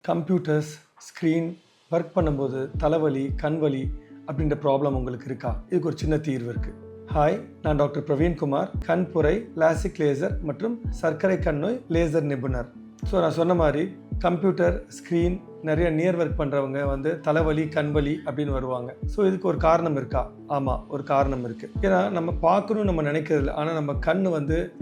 Computers, screen, work பண்ணும்போது தலைவலி, கண்வலி அப்படின்ற ப்ராப்ளம் உங்களுக்கு இருக்கா? இதுக்கு ஒரு சின்ன தீர்வு இருக்குது. ஹாய், நான் டாக்டர் பிரவீன்குமார், கண்புரை, லாசிக் லேசர் மற்றும் சர்க்கரை கண் நோய் லேசர் நிபுணர். ஸோ நான் சொன்ன மாதிரி கம்ப்யூட்டர், ஸ்க்ரீன், நிறைய நியர் ஒர்க் பண்ணுறவங்க தலைவலி, கண்வலி அப்படின்னு வருவாங்க. ஸோ இதுக்கு ஒரு காரணம் இருக்கா? ஆமாம், ஒரு காரணம் இருக்குது. ஏன்னா நம்ம பார்க்கணும்னு நம்ம நினைக்கிறதில்ல, ஆனால் நம்ம கண்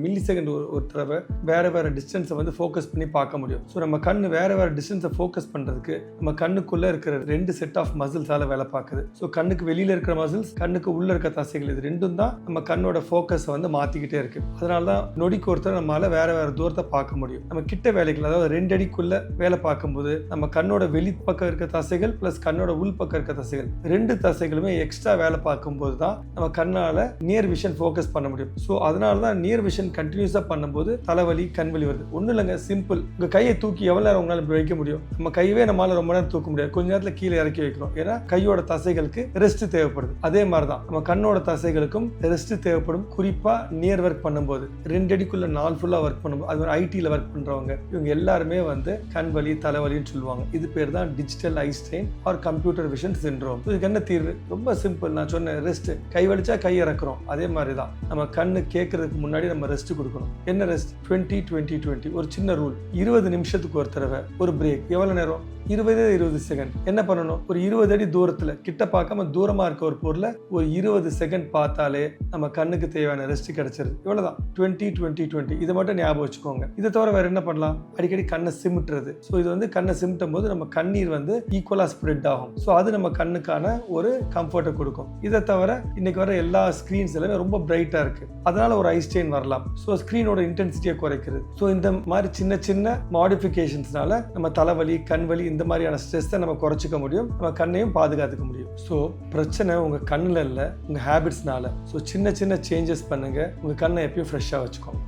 மில்லி செகண்ட் ஒரு தடவை வேறு டிஸ்டன்ஸை ஃபோக்கஸ் பண்ணி பார்க்க முடியும். ஸோ நம்ம கண் வேறு டிஸ்டன்ஸை ஃபோக்கஸ் பண்ணுறதுக்கு நம்ம கண்ணுக்குள்ளே இருக்கிற 2 செட் ஆஃப் மசில்ஸால் வேலை பார்க்குது. ஸோ கண்ணுக்கு வெளியில் இருக்கிற மசில்ஸ், கண்ணுக்கு உள்ளே இருக்க தசைகள், இது ரெண்டும் தான் நம்ம கண்ணோட ஃபோக்கஸை மாற்றிக்கிட்டே இருக்குது. அதனால தான் நொடிக்கு ஒருத்தர் நம்மளால் வேறு தூரத்தை பார்க்க முடியும். நம்ம கிட்ட வேலைகள், அதாவது 2 அடிக்குள்ளே வேலை பார்க்கும்போது நம்ம கண்ணோட வெளி பக்கம் இருக்க தசைகள் பிளஸ் கண்ணோட உள் பக்கம் இருக்க தசைகள் 2 தசைகளுமே எக்ஸ்ட்ரா வேலை பார்க்கும்போது தான் நம்ம கண்ணால நியர் விஷன் ஃபோக்கஸ் பண்ண முடியும். ஸோ அதனால தான் நியர் விஷன் கண்டினியூஸாக பண்ணும்போது தலைவலி, கண்வலி வருது. ஒன்றும் இல்லைங்க, சிம்பிள். உங்கள் கையை தூக்கி எவ்வளோ நேரம் உங்களால் இப்படி வைக்க முடியும்? நம்ம கையவே நம்மளால ரொம்ப நேரம் தூக்க முடியாது. கொஞ்ச நேரத்தில் கீழே இறக்கி வைக்கிறோம். ஏன்னா கையோட தசைகளுக்கு ரெஸ்ட் தேவைப்படுது. அதே மாதிரி தான் நம்ம கண்ணோட தசைகளுக்கும் ரெஸ்ட் தேவைப்படும். குறிப்பாக நியர் ஒர்க் பண்ணும்போது 2 அடிக்குள்ள நாள் ஃபுல்லாக ஒர்க் பண்ணும்போது, அது மாதிரி ஐடியில் ஒர்க் பண்ணுறவங்க இவங்க எல்லாருமே கண்வலி, தலைவலின்னு சொல்லுவாங்க. இது பேர் தான் digital eye strain R computer vision syndrome. இதுக்கு என்ன தீர்வு? ரொம்ப சிம்பிள். நான் சொன்ன ரெஸ்ட். கை வலிச்சா கை இறக்குறோம். அதே மாதிரி தான் நம்ம கண்ணு கேட்கறதுக்கு முன்னாடி நம்ம ரெஸ்ட் கொடுக்கணும். என்ன ரெஸ்ட்? 20-20-20 ஒரு சின்ன ரூல். 20 நிமிஷத்துக்கு ஒரு தடவை ஒரு பிரேக். எவ்வளவு நேரம்? 20 செகண்ட். என்ன பண்ணணும்? ஒரு 20 அடி தூரத்தில், கிட்ட பார்க்காம தூரமா இருக்க ஒரு பொருளை ஒரு 20 செகண்ட் பார்த்தாலே நம்ம கண்ணுக்கு தேவையான ரெஸ்ட் கிடைச்சிருது. இவ்வளவுதான். 20-20-20 இதை மட்டும் ஞாபகம் வச்சுக்கோங்க. இதை தவிர வேற என்ன பண்ணலாம்? அடிக்கடி கண்ணை சிமிட்டுறது. ஸோ இது கண்ணை சிமிட்டும் போது நம்ம கண்ணீர் ஈக்குவலா ஸ்ப்ரெட் ஆகும். ஸோ அது நம்ம கண்ணுக்கான ஒரு கம்ஃபர்ட்டை கொடுக்கும். இதை தவிர இன்னைக்கு வர எல்லா ஸ்கிரீன்ஸ் எல்லாமே ரொம்ப பிரைட்டா இருக்கு. அதனால ஒரு ஐ ஸ்ட்ரெயின் வரலாம். ஸோ ஸ்கிரீனோட இன்டென்சிட்டியை குறைக்கிறது. ஸோ இந்த மாதிரி சின்ன சின்ன மாடிஃபிகேஷன்ஸ்னால நம்ம தலைவலி, கண்வலி இந்த மாதிரியான ஸ்ட்ரெஸ்ஸை நம்ம குறைச்சிக்க முடியும். நம்ம கண்ணையும் பாதுகாத்துக்க முடியும். ஸோ பிரச்சனை உங்க கண்ணில் இல்லை, உங்க ஹேபிட்ஸ்னால. ஸோ சின்ன சின்ன சேஞ்சஸ் பண்ணுங்க. உங்க கண்ணை எப்பயும் ஃப்ரெஷ்ஷாக வச்சுக்கோங்க.